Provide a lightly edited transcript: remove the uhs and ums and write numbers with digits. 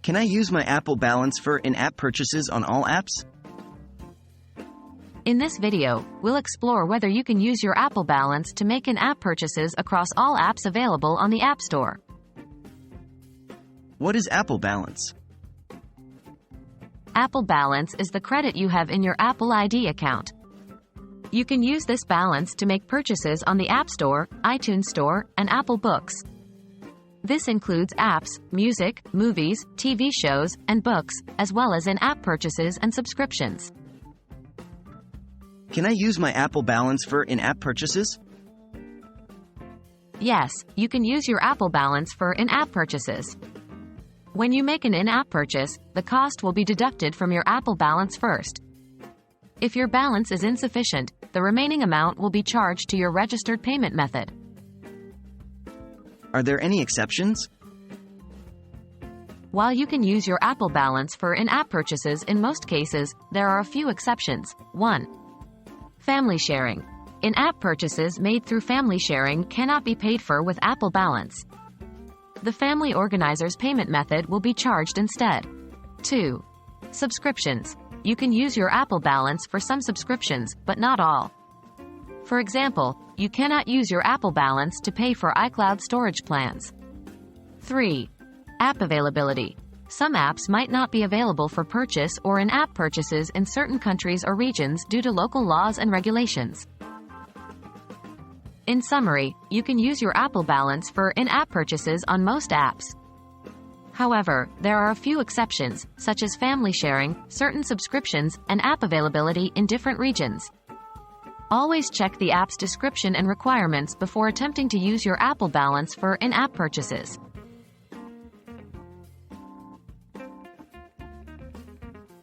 Can I use my Apple Balance for in-app purchases on all apps? In this video, we'll explore whether you can use your Apple Balance to make in-app purchases across all apps available on the App Store. What is Apple Balance? Apple Balance is the credit you have in your Apple ID account. You can use this balance to make purchases on the App Store, iTunes Store, and Apple Books. This includes apps, music, movies, TV shows, and books, as well as in-app purchases and subscriptions. Can I use my Apple Balance for in-app purchases? Yes, you can use your Apple Balance for in-app purchases. When you make an in-app purchase, the cost will be deducted from your Apple Balance first. If your balance is insufficient, the remaining amount will be charged to your registered payment method. Are there any exceptions? While you can use your Apple Balance for in-app purchases in most cases, there are a few exceptions. 1. Family sharing. In-app purchases made through family sharing cannot be paid for with Apple Balance. The family organizer's payment method will be charged instead. 2. Subscriptions. You can use your Apple Balance for some subscriptions, but not all. For example, you cannot use your Apple Balance to pay for iCloud storage plans. 3. App availability. Some apps might not be available for purchase or in-app purchases in certain countries or regions due to local laws and regulations. In summary, you can use your Apple Balance for in-app purchases on most apps. However, there are a few exceptions, such as family sharing, certain subscriptions, and app availability in different regions. Always check the app's description and requirements before attempting to use your Apple Balance for in-app purchases.